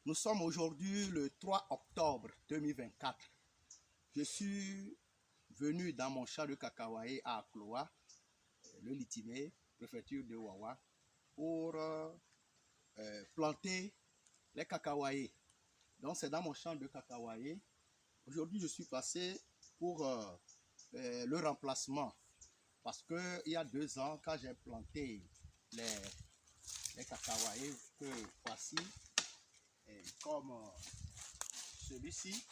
Nous sommes aujourd'hui le 3 octobre 2024. Je suis venu dans mon champ de cacahuayers à Akloa, le Litimé, préfecture de Wawa, pour planter les cacahuayers. Donc c'est dans mon champ de cacahuayers. Aujourd'hui je suis passé pour le remplacement. Parce qu'il y a 2 ans, quand j'ai planté les cacahuayers que voici, comme celui-ci,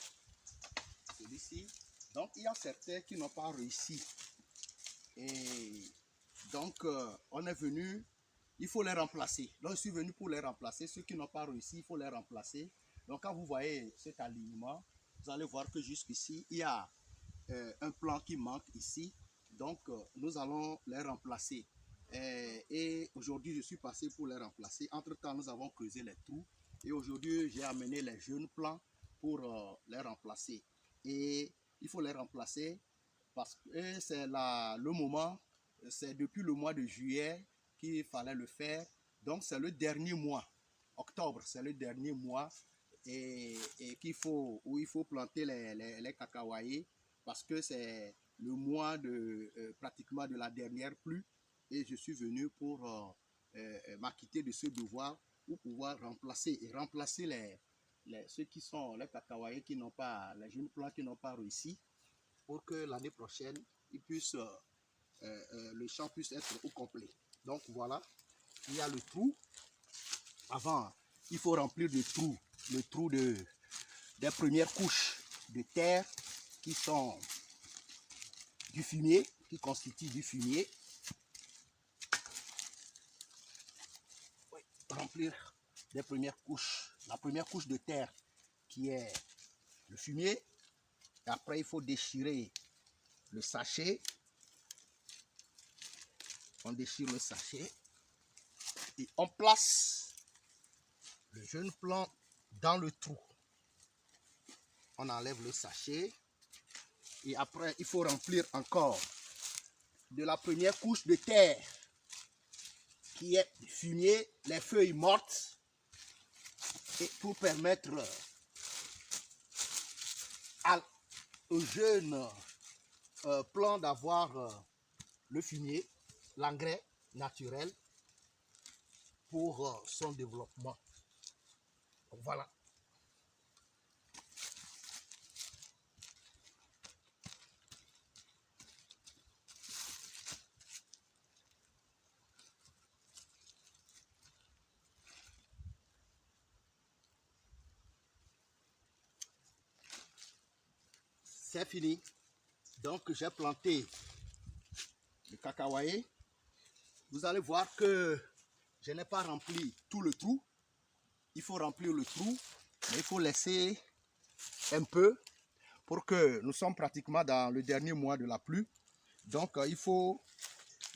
donc il y a certains qui n'ont pas réussi. Et donc on est venu, il faut les remplacer. Donc je suis venu pour les remplacer. Ceux qui n'ont pas réussi, il faut les remplacer. Donc quand vous voyez cet alignement, vous allez voir que jusqu'ici, il y a un plan qui manque ici. Donc nous allons les remplacer. Et aujourd'hui, je suis passé pour les remplacer. Entre-temps, nous avons creusé les trous. Et aujourd'hui, j'ai amené les jeunes plants pour les remplacer. Et il faut les remplacer parce que c'est le moment, c'est depuis le mois de juillet qu'il fallait le faire. Donc c'est le dernier mois, octobre, c'est le dernier mois et où il faut planter les cacahuayers parce que c'est le mois pratiquement de la dernière pluie et je suis venu pour m'acquitter de ce devoir pour pouvoir remplacer ceux qui sont les cacahuayers qui n'ont pas, les jeunes plants qui n'ont pas réussi pour que l'année prochaine, le champ puisse être au complet. Donc voilà, il y a le trou. Avant, il faut remplir le trou des premières couches de terre qui sont du fumier, qui constituent du fumier. Oui, remplir des premières couches, la première couche de terre qui est le fumier. Et après, il faut déchirer le sachet. On déchire le sachet et on place le jeune plant dans le trou. On enlève le sachet et après, il faut remplir encore de la première couche de terre qui est du fumier, les feuilles mortes, et pour permettre au jeune plant d'avoir le fumier, l'engrais naturel pour son développement. Donc voilà. C'est fini. Donc j'ai planté le cacahuayé. Vous allez voir que je n'ai pas rempli tout le trou. Il faut remplir le trou, mais il faut laisser un peu pour que nous sommes pratiquement dans le dernier mois de la pluie. Donc il faut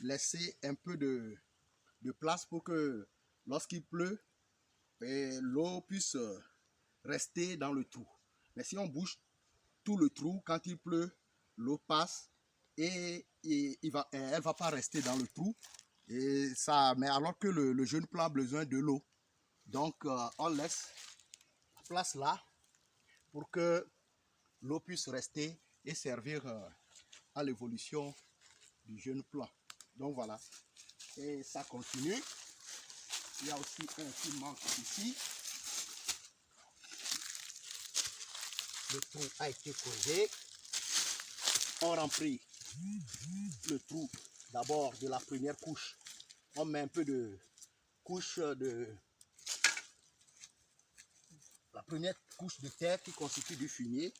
laisser un peu de place pour que lorsqu'il pleut, l'eau puisse rester dans le trou. Mais si on bouge tout le trou, quand il pleut, l'eau passe et elle ne va pas rester dans le trou. Et ça, mais alors que le jeune plant a besoin de l'eau. Donc on laisse la place là pour que l'eau puisse rester et servir à l'évolution du jeune plant. Donc voilà. Et ça continue. Il y a aussi un qui manque ici. Le trou a été creusé. On remplit le trou d'abord de la première couche. On met un peu de couche de la première couche de terre qui constitue du fumier.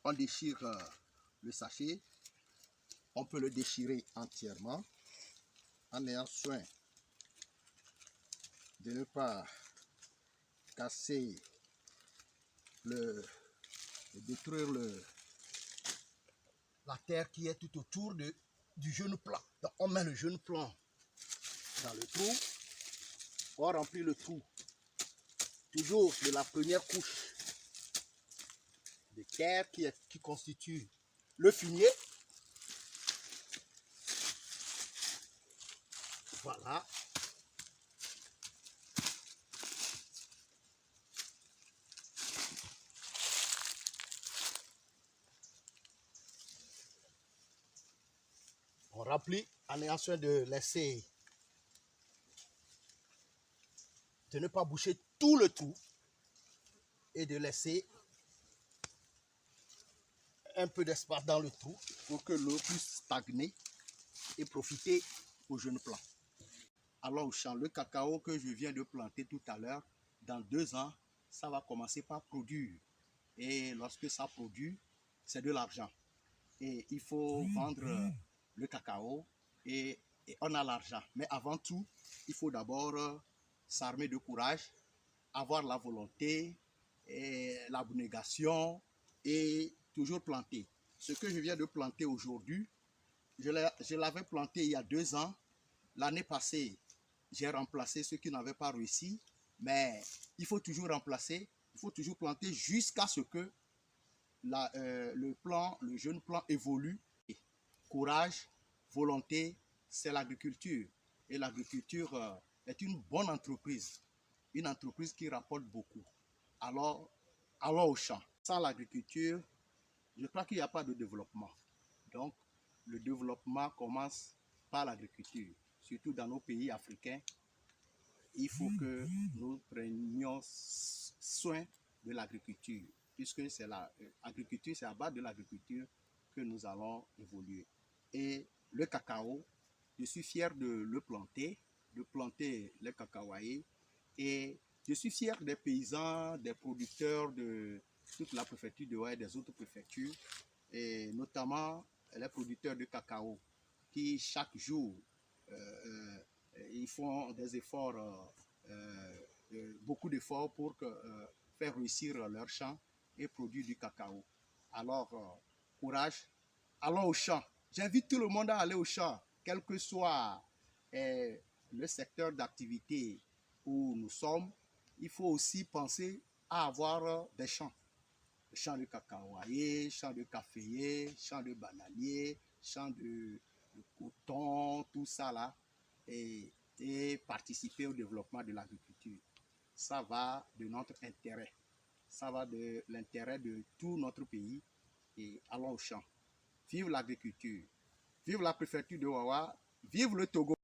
On déchire le sachet. On peut le déchirer entièrement en ayant soin de ne pas casser de détruire la terre qui est tout autour du jeune plant. Donc on met le jeune plant dans le trou, on remplit le trou toujours de la première couche de terre qui constitue le fumier. Voilà. rempli, on est en train de laisser, de ne pas boucher tout le trou et de laisser un peu d'espace dans le trou pour que l'eau puisse stagner et profiter aux jeunes plants. Alors au champ, le cacao que je viens de planter tout à l'heure, dans 2 ans, ça va commencer par produire. Et lorsque ça produit, c'est de l'argent. Et il faut vendre le cacao et on a l'argent. Mais avant tout, il faut d'abord s'armer de courage, avoir la volonté, et l'abnégation et toujours planter. Ce que je viens de planter aujourd'hui, je l'avais planté il y a 2 ans. L'année passée, j'ai remplacé ceux qui n'avaient pas réussi. Mais il faut toujours remplacer, il faut toujours planter jusqu'à ce que le jeune plant évolue. Courage, volonté, c'est l'agriculture. Et l'agriculture est une bonne entreprise, une entreprise qui rapporte beaucoup. Alors, allons au champ. Sans l'agriculture, je crois qu'il n'y a pas de développement. Donc, le développement commence par l'agriculture. Surtout dans nos pays africains, il faut que nous prenions soin de l'agriculture, puisque c'est l'agriculture, c'est à base de l'agriculture que nous allons évoluer. Et le cacao, je suis fier de le planter, de planter les cacaoyers, et je suis fier des paysans, des producteurs de toute la préfecture de Ouai et des autres préfectures, et notamment les producteurs de cacao, qui chaque jour, ils font des efforts, beaucoup d'efforts pour faire réussir leur champ et produire du cacao. Alors, courage, allons au champ. J'invite tout le monde à aller au champ, quel que soit le secteur d'activité où nous sommes. Il faut aussi penser à avoir des champs. Champs de cacaoyer, champs de caféier, champs de bananier, champs de coton, tout ça là, et participer au développement de l'agriculture. Ça va de notre intérêt, ça va de l'intérêt de tout notre pays, et allons au champ. Vive l'agriculture, vive la préfecture de Wawa, vive le Togo.